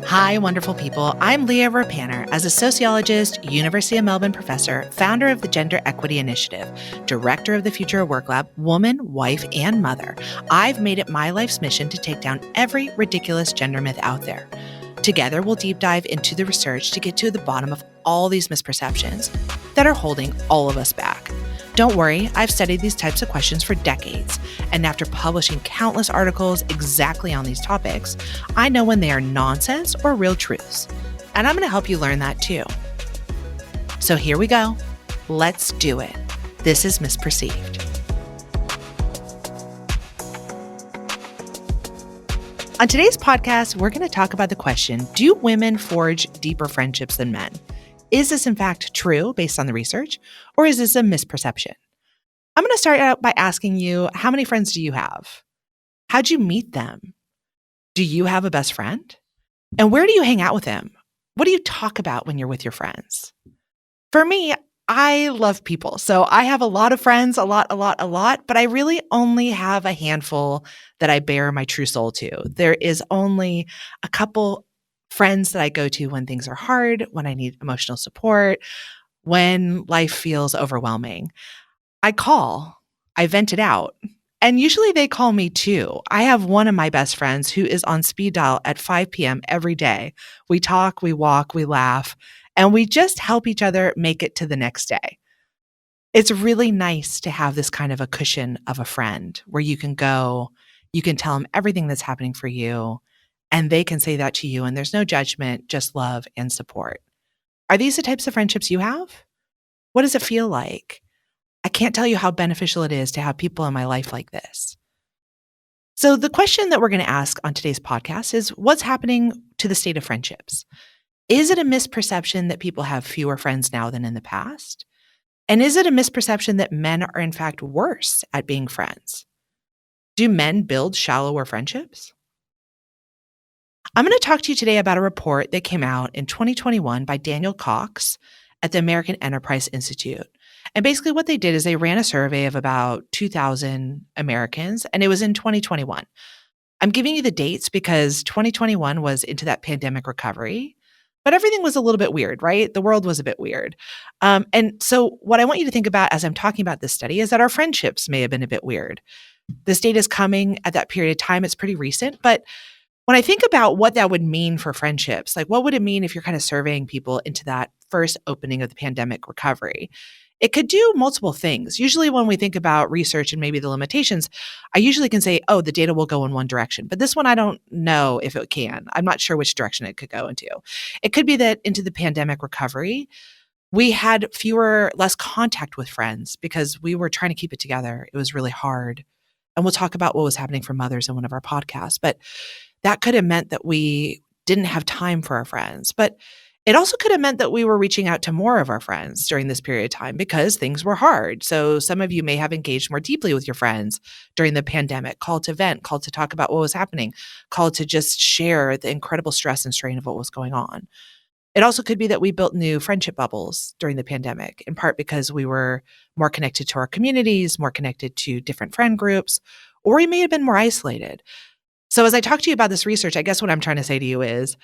Hi, wonderful people. I'm Leah. As a sociologist, University of Melbourne professor, founder of the Gender Equity Initiative, director of the Future of Work Lab, woman, wife, and mother, I've made it my life's mission to take down every ridiculous gender myth out there. Together, we'll deep dive into the research to get to the bottom of all these misperceptions that are holding all of us back. Don't worry, I've studied these types of questions for decades, and after publishing countless articles exactly on these topics, I know when they are nonsense or real truths. And I'm going to help you learn that too. So here we go. Let's do it. This is Misperceived. On today's podcast, we're going to talk about the question, do women forge deeper friendships than men? Is this in fact true based on the research, or is this a misperception? I'm going to start out by asking you, how many friends do you have? How'd you meet them? Do you have a best friend? And where do you hang out with them? What do you talk about when you're with your friends? For me, I love people. So I have a lot of friends, a lot, but I really only have a handful that I bare my true soul to. There is only a couple friends that I go to when things are hard, when I need emotional support, when life feels overwhelming. I call, I vent it out, and usually they call me too. I have one of my best friends who is on speed dial at 5 p.m. every day. We talk, we walk, we laugh, and we just help each other make it to the next day. It's really nice to have this kind of a cushion of a friend where you can go, you can tell them everything that's happening for you, and they can say that to you, and there's no judgment, just love and support. Are these the types of friendships you have? What does it feel like? I can't tell you how beneficial it is to have people in my life like this. So the question that we're going to ask on today's podcast is, what's happening to the state of friendships? Is it a misperception that people have fewer friends now than in the past? And is it a misperception that men are in fact worse at being friends? Do men build shallower friendships? I'm going to talk to you today about a report that came out in 2021 by Daniel Cox at the American Enterprise Institute. And basically what they did is they ran a survey of about 2,000 Americans, and it was in 2021. I'm giving you the dates because 2021 was into that pandemic recovery, but everything was a little bit weird, right? The world was a bit weird. And so what I want you to think about as I'm talking about this study is that our friendships may have been a bit weird. This data is coming at that period of time. It's pretty recent, but when I think about what that would mean for friendships, like what would it mean if you're kind of surveying people into that first opening of the pandemic recovery? It could do multiple things. Usually when we think about research and maybe the limitations, I usually can say, oh, the data will go in one direction. But this one, I don't know if it can. I'm not sure which direction it could go into. It could be that into the pandemic recovery, we had less contact with friends because we were trying to keep it together. It was really hard. And we'll talk about what was happening for mothers in one of our podcasts. But that could have meant that we didn't have time for our friends. But it also could have meant that we were reaching out to more of our friends during this period of time because things were hard. So some of you may have engaged more deeply with your friends during the pandemic, called to vent, called to talk about what was happening, called to just share the incredible stress and strain of what was going on. It also could be that we built new friendship bubbles during the pandemic, in part because we were more connected to our communities, more connected to different friend groups, or we may have been more isolated. So as I talk to you about this research, I guess what I'm trying to say to you is,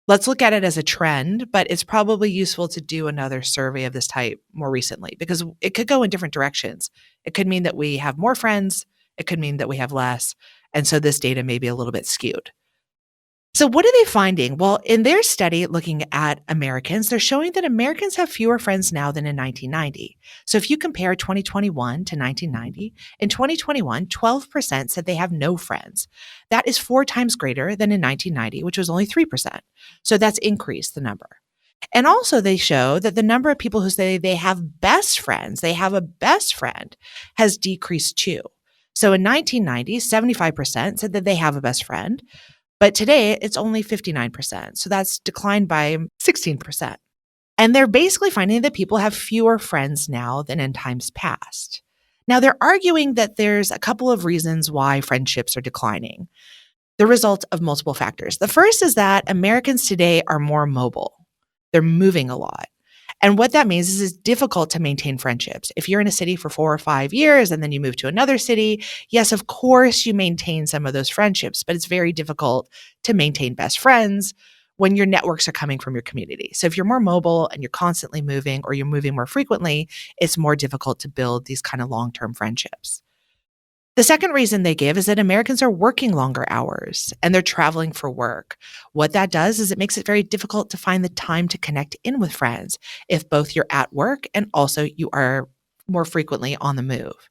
let's look at it as a trend, but it's probably useful to do another survey of this type more recently because it could go in different directions. It could mean that we have more friends. It could mean that we have less. And so this data may be a little bit skewed. So what are they finding? Well, in their study looking at Americans, they're showing that Americans have fewer friends now than in 1990. So if you compare 2021 to 1990, in 2021, 12% said they have no friends. That is 4 times greater than in 1990, which was only 3%. So that's increased the number. And also they show that the number of people who say they have best friends, they have a best friend, has decreased too. So in 1990, 75% said that they have a best friend. But today, it's only 59%. So that's declined by 16%. And they're basically finding that people have fewer friends now than in times past. Now, they're arguing that there's a couple of reasons why friendships are declining, the result of multiple factors. The first is that Americans today are more mobile. They're moving a lot. And what that means is it's difficult to maintain friendships. If you're in a city for 4 or 5 years and then you move to another city, yes, of course you maintain some of those friendships, but it's very difficult to maintain best friends when your networks are coming from your community. So if you're more mobile and you're constantly moving or you're moving more frequently, it's more difficult to build these kind of long-term friendships. The second reason they give is that Americans are working longer hours and they're traveling for work. What that does is it makes it very difficult to find the time to connect in with friends if both you're at work and also you are more frequently on the move.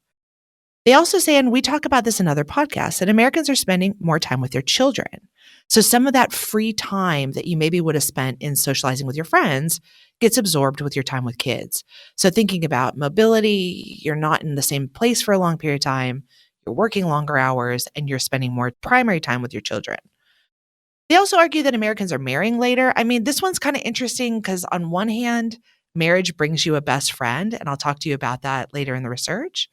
They also say, and we talk about this in other podcasts, that Americans are spending more time with their children. So some of that free time that you maybe would have spent in socializing with your friends gets absorbed with your time with kids. So thinking about mobility, you're not in the same place for a long period of time, you're working longer hours, and you're spending more primary time with your children. They also argue that Americans are marrying later. I mean, this one's kind of interesting because on one hand, marriage brings you a best friend, and I'll talk to you about that later in the research.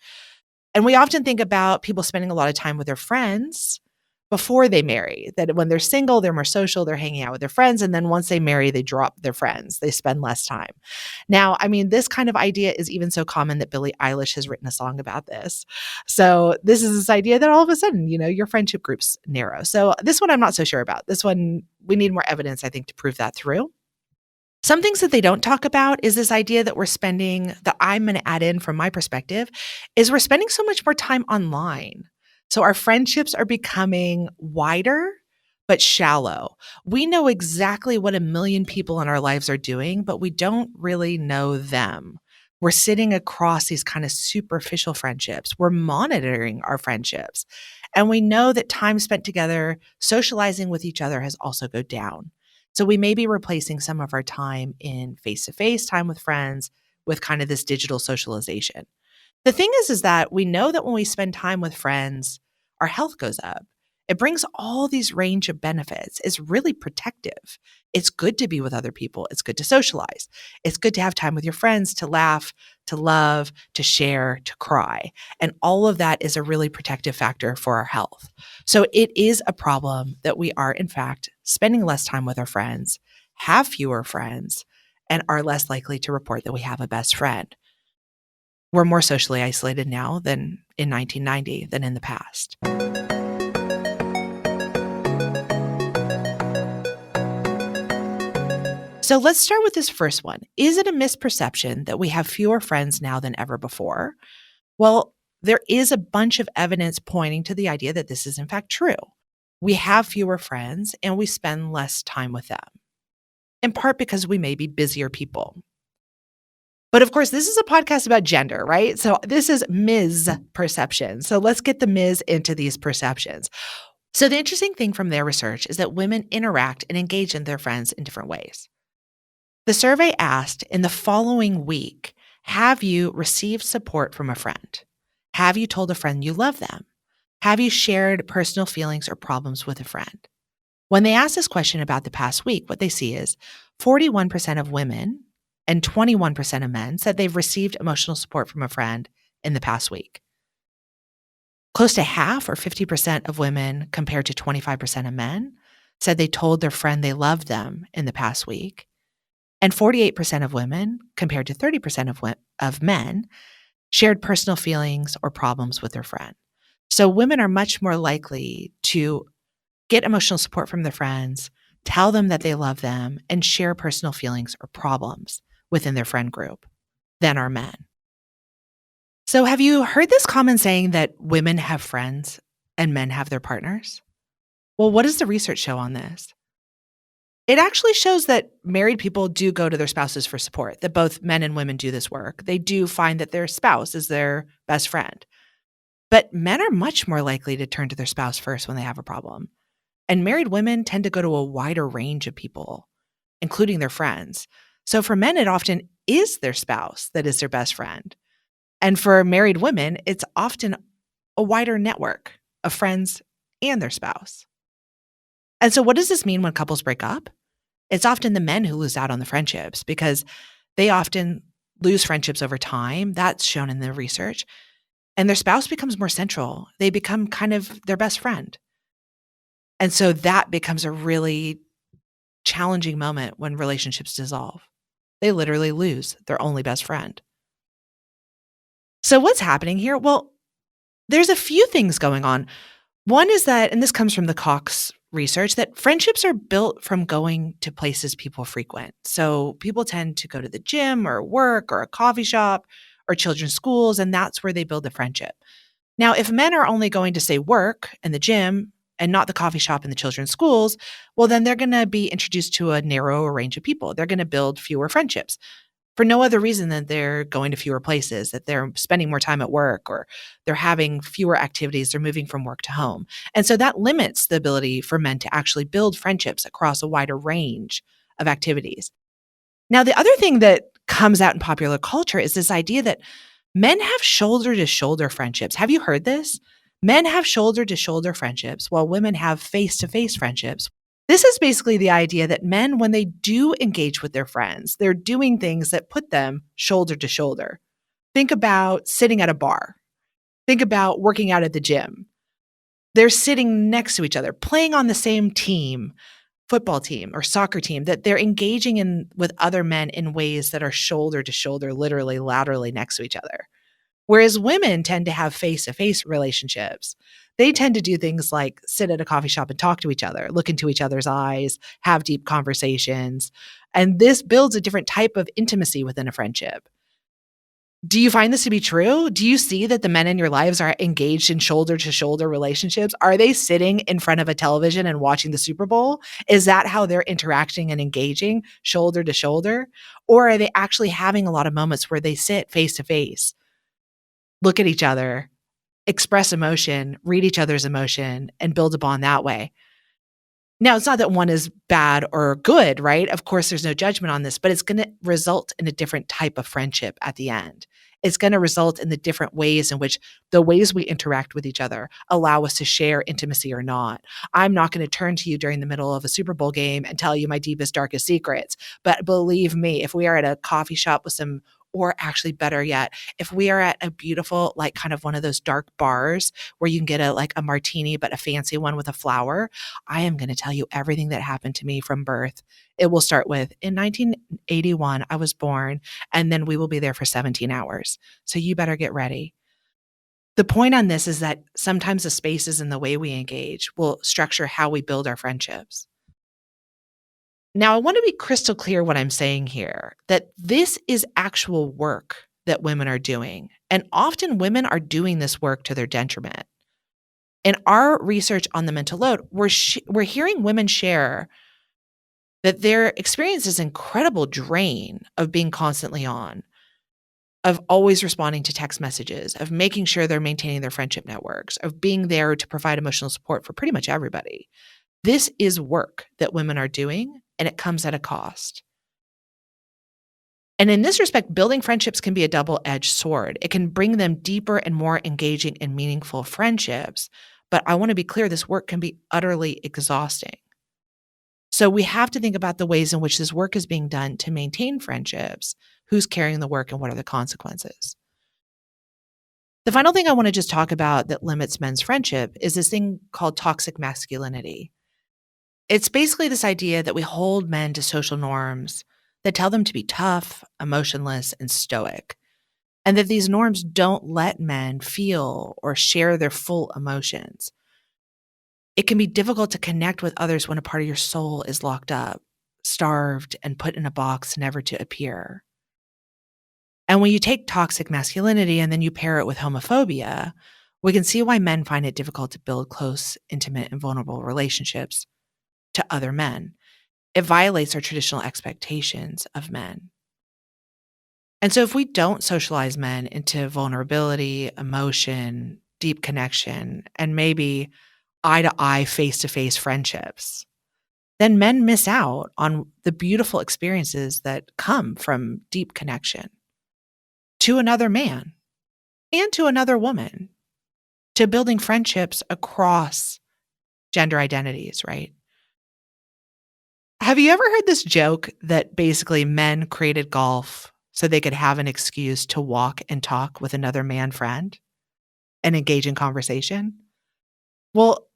And we often think about people spending a lot of time with their friends before they marry, that when they're single, they're more social, they're hanging out with their friends. And then once they marry, they drop their friends, they spend less time. Now, I mean, this kind of idea is even so common that Billie Eilish has written a song about this. So this is this idea that all of a sudden, your friendship groups narrow. So this one I'm not so sure about. This one, we need more evidence, I think, to prove that through. Some things that they don't talk about is this idea that that I'm going to add in from my perspective, is we're spending so much more time online. So our friendships are becoming wider, but shallow. We know exactly what a million people in our lives are doing, but we don't really know them. We're sitting across these kind of superficial friendships. We're monitoring our friendships. And we know that time spent together socializing with each other has also gone down. So we may be replacing some of our time in face-to-face time with friends with kind of this digital socialization. The thing is that we know that when we spend time with friends, our health goes up. It brings all these range of benefits. It's really protective. It's good to be with other people. It's good to socialize. It's good to have time with your friends, to laugh, to love, to share, to cry. And all of that is a really protective factor for our health. So it is a problem that we are, in fact, spending less time with our friends, have fewer friends, and are less likely to report that we have a best friend. We're more socially isolated now than in 1990 than in the past. So let's start with this first one. Is it a misperception that we have fewer friends now than ever before? Well, there is a bunch of evidence pointing to the idea that this is in fact true. We have fewer friends and we spend less time with them, in part because we may be busier people. But of course, this is a podcast about gender, right? So this is Ms. perception. So let's get the Ms. into these perceptions. So the interesting thing from their research is that women interact and engage in their friends in different ways. The survey asked, in the following week, have you received support from a friend? Have you told a friend you love them? Have you shared personal feelings or problems with a friend? When they asked this question about the past week, what they see is 41% of women and 21% of men said they've received emotional support from a friend in the past week. Close to half, or 50% of women, compared to 25% of men, said they told their friend they loved them in the past week. And 48% of women, compared to 30% of men, shared personal feelings or problems with their friend. So women are much more likely to get emotional support from their friends, tell them that they love them, and share personal feelings or problems within their friend group than are men. So have you heard this common saying that women have friends and men have their partners? Well, what does the research show on this? It actually shows that married people do go to their spouses for support, that both men and women do this work. They do find that their spouse is their best friend. But men are much more likely to turn to their spouse first when they have a problem. And married women tend to go to a wider range of people, including their friends. So for men, it often is their spouse that is their best friend. And for married women, it's often a wider network of friends and their spouse. And so what does this mean when couples break up? It's often the men who lose out on the friendships because they often lose friendships over time. That's shown in the research. And their spouse becomes more central. They become kind of their best friend. And so that becomes a really challenging moment when relationships dissolve. They literally lose their only best friend. So what's happening here? Well, there's a few things going on. One is that, and this comes from the Cox research that friendships are built from going to places people frequent. So people tend to go to the gym or work or a coffee shop or children's schools, and that's where they build a friendship. Now, if men are only going to, say, work and the gym and not the coffee shop and the children's schools, well, then they're going to be introduced to a narrower range of people. They're going to build fewer friendships for no other reason than they're going to fewer places, that they're spending more time at work, or they're having fewer activities, they're moving from work to home. And so that limits the ability for men to actually build friendships across a wider range of activities. Now, the other thing that comes out in popular culture is this idea that men have shoulder to shoulder friendships. Have you heard this? Men have shoulder to shoulder friendships while women have face to face friendships. This is basically the idea that men, when they do engage with their friends, they're doing things that put them shoulder to shoulder. Think about sitting at a bar. Think about working out at the gym. They're sitting next to each other, playing on the same team, football team or soccer team, that they're engaging in with other men in ways that are shoulder to shoulder, literally laterally next to each other. Whereas women tend to have face-to-face relationships. They tend to do things like sit at a coffee shop and talk to each other, look into each other's eyes, have deep conversations. And this builds a different type of intimacy within a friendship. Do you find this to be true? Do you see that the men in your lives are engaged in shoulder-to-shoulder relationships? Are they sitting in front of a television and watching the Super Bowl? Is that how they're interacting and engaging, shoulder to shoulder? Or are they actually having a lot of moments where they sit face-to-face, look at each other, express emotion, read each other's emotion, and build a bond that way? Now, it's not that one is bad or good, right? Of course, there's no judgment on this, but it's going to result in a different type of friendship at the end. It's going to result in the different ways in which the ways we interact with each other allow us to share intimacy or not. I'm not going to turn to you during the middle of a Super Bowl game and tell you my deepest, darkest secrets. But believe me, if we are at a coffee shop with some, or actually better yet, if we are at a beautiful, like kind of one of those dark bars where you can get a martini, but a fancy one with a flower, I am going to tell you everything that happened to me from birth. It will start with, in 1981, I was born, and then we will be there for 17 hours. So you better get ready. The point on this is that sometimes the spaces and the way we engage will structure how we build our friendships. Now, I want to be crystal clear what I'm saying here, that this is actual work that women are doing. And often women are doing this work to their detriment. In our research on the mental load, we're hearing women share that their experience is incredible drain of being constantly on, of always responding to text messages, of making sure they're maintaining their friendship networks, of being there to provide emotional support for pretty much everybody. This is work that women are doing, and it comes at a cost. And in this respect, building friendships can be a double-edged sword. It can bring them deeper and more engaging and meaningful friendships. But I want to be clear, this work can be utterly exhausting. So we have to think about the ways in which this work is being done to maintain friendships, who's carrying the work, and what are the consequences. The final thing I want to just talk about that limits men's friendship is this thing called toxic masculinity. It's basically this idea that we hold men to social norms that tell them to be tough, emotionless, and stoic, and that these norms don't let men feel or share their full emotions. It can be difficult to connect with others when a part of your soul is locked up, starved, and put in a box never to appear. And when you take toxic masculinity and then you pair it with homophobia, we can see why men find it difficult to build close, intimate, and vulnerable relationships to other men. It violates our traditional expectations of men. And so if we don't socialize men into vulnerability, emotion, deep connection, and maybe eye-to-eye, face-to-face friendships, then men miss out on the beautiful experiences that come from deep connection to another man and to another woman, to building friendships across gender identities, right? Have you ever heard this joke that basically men created golf so they could have an excuse to walk and talk with another man friend and engage in conversation? Well,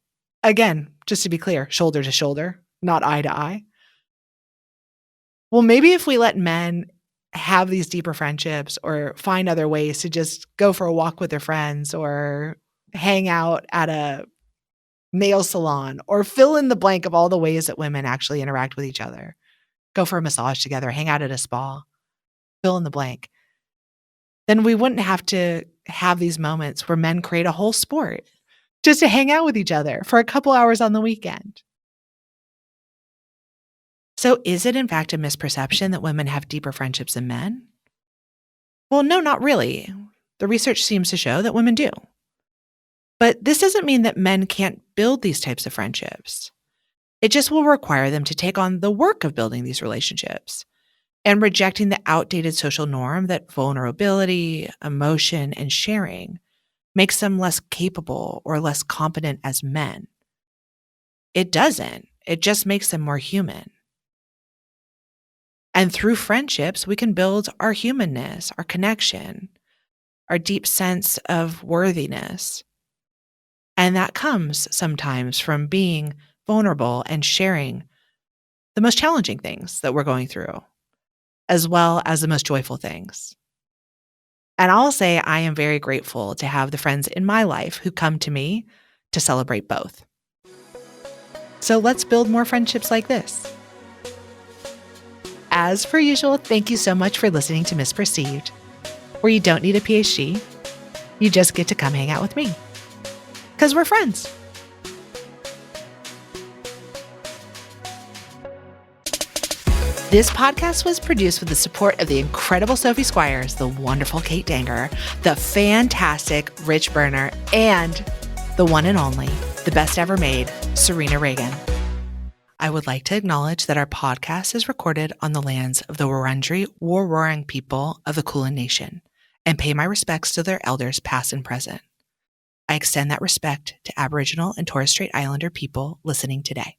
again, just to be clear, shoulder to shoulder, not eye to eye. Well, maybe if we let men have these deeper friendships or find other ways to just go for a walk with their friends or hang out at a nail salon, or fill in the blank of all the ways that women actually interact with each other. Go for a massage together, hang out at a spa, fill in the blank. Then we wouldn't have to have these moments where men create a whole sport just to hang out with each other for a couple hours on the weekend. So, is it in fact a misperception that women have deeper friendships than men? Well, no, not really. The research seems to show that women do. But this doesn't mean that men can't build these types of friendships. It just will require them to take on the work of building these relationships and rejecting the outdated social norm that vulnerability, emotion, and sharing makes them less capable or less competent as men. It doesn't. It just makes them more human. And through friendships, we can build our humanness, our connection, our deep sense of worthiness. And that comes sometimes from being vulnerable and sharing the most challenging things that we're going through, as well as the most joyful things. And I'll say I am very grateful to have the friends in my life who come to me to celebrate both. So let's build more friendships like this. As per usual, thank you so much for listening to Misperceived, where you don't need a PhD, you just get to come hang out with me. Because we're friends. This podcast was produced with the support of the incredible Sophie Squires, the wonderful Kate Danger, the fantastic Rich Berner, and the one and only, the best ever made, Serena Reagan. I would like to acknowledge that our podcast is recorded on the lands of the Wurundjeri Woi-wurrung people of the Kulin Nation and pay my respects to their elders past and present. I extend that respect to Aboriginal and Torres Strait Islander people listening today.